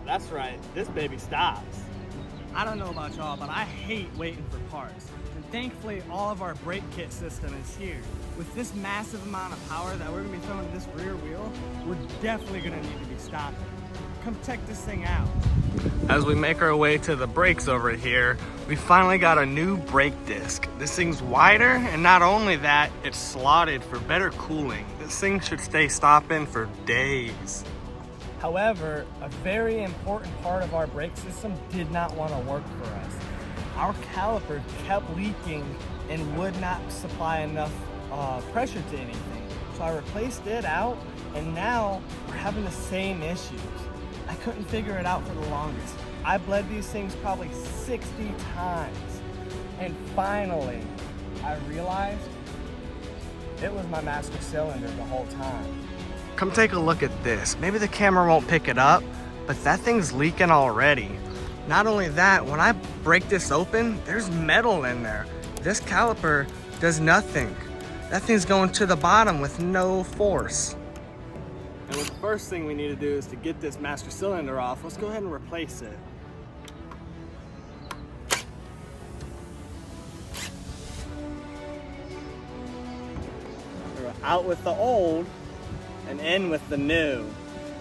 That's right, this baby stops. I don't know about y'all, but I hate waiting for parts. And thankfully, all of our brake kit system is here. With this massive amount of power that we're gonna be throwing to this rear wheel, we're definitely gonna need to be stopping. Come check this thing out. As we make our way to the brakes over here, we finally got a new brake disc. This thing's wider, and not only that, it's slotted for better cooling. This thing should stay stopping for days. However, a very important part of our brake system did not want to work for us. Our caliper kept leaking and would not supply enough pressure to anything. So I replaced it out, and now we're having the same issues. I couldn't figure it out for the longest. I bled these things probably 60 times. And finally, I realized it was my master cylinder the whole time. Come take a look at this. Maybe the camera won't pick it up, but that thing's leaking already. Not only that, when I break this open, there's metal in there. This caliper does nothing. That thing's going to the bottom with no force. And the first thing we need to do is to get this master cylinder off. Let's go ahead and replace it. We're out with the old and in with the new.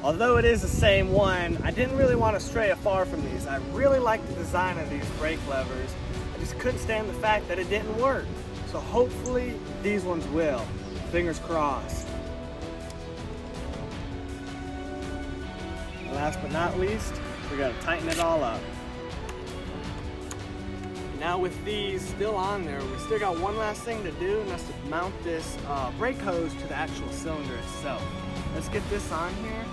Although it is the same one, I didn't really want to stray afar from these. I really like the design of these brake levers. I just couldn't stand the fact that it didn't work. So hopefully these ones will. Fingers crossed. Last but not least, we gotta tighten it all up. Now with these still on there, we still got one last thing to do, and that's to mount this brake hose to the actual cylinder itself. Let's get this on here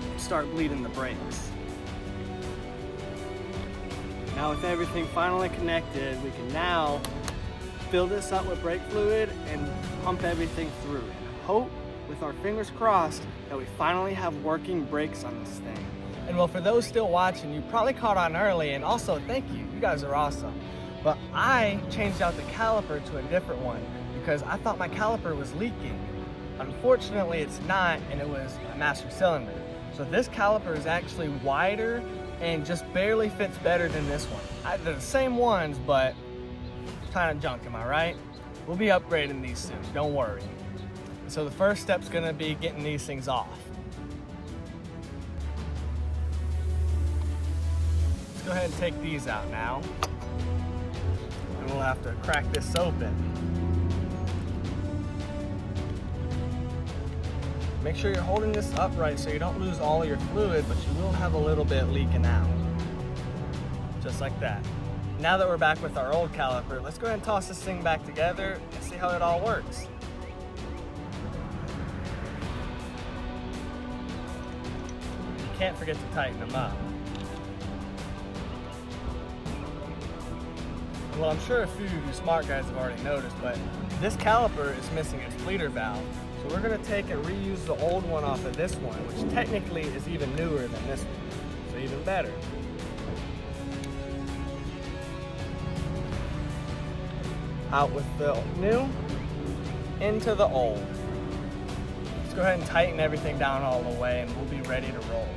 and start bleeding the brakes. Now with everything finally connected, we can now fill this up with brake fluid and pump everything through it. Hope, with our fingers crossed, that we finally have working brakes on this thing. And well, for those still watching, you probably caught on early, and also thank you, you guys are awesome. But I changed out the caliper to a different one because I thought my caliper was leaking. Unfortunately, it's not, and it was a master cylinder. So this caliper is actually wider and just barely fits better than this one. They're the same ones, but kind of junk, am I right? We'll be upgrading these soon, don't worry. So the first step's gonna be getting these things off. Let's go ahead and take these out now. And we'll have to crack this open. Make sure you're holding this upright so you don't lose all of your fluid, but you will have a little bit leaking out. Just like that. Now that we're back with our old caliper, let's go ahead and toss this thing back together and see how it all works. Can't forget to tighten them up. Well, I'm sure a few of you smart guys have already noticed, but this caliper is missing its bleeder valve. So we're gonna take and reuse the old one off of this one, which technically is even newer than this one, so even better. Out with the new, into the old. Let's go ahead and tighten everything down all the way and we'll be ready to roll.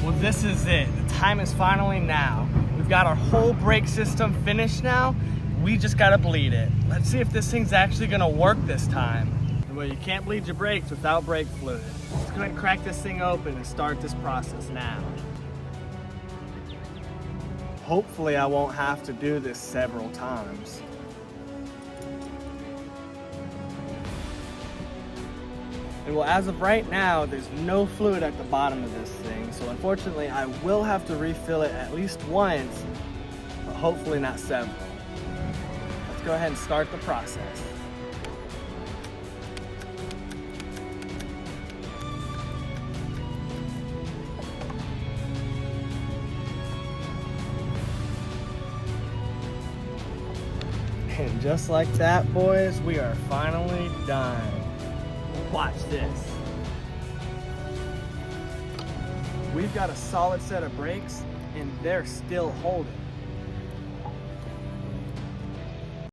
Well, this is it. The time is finally now. We've got our whole brake system finished now. We just gotta bleed it. Let's see if this thing's actually gonna work this time. Well, you can't bleed your brakes without brake fluid. Let's go ahead and crack this thing open and start this process now. Hopefully I won't have to do this several times. And well, as of right now, there's no fluid at the bottom of this thing, so unfortunately I will have to refill it at least once, but hopefully not several. Let's go ahead and start the process. And just like that, boys, we are finally done. Watch this. We've got a solid set of brakes, and they're still holding.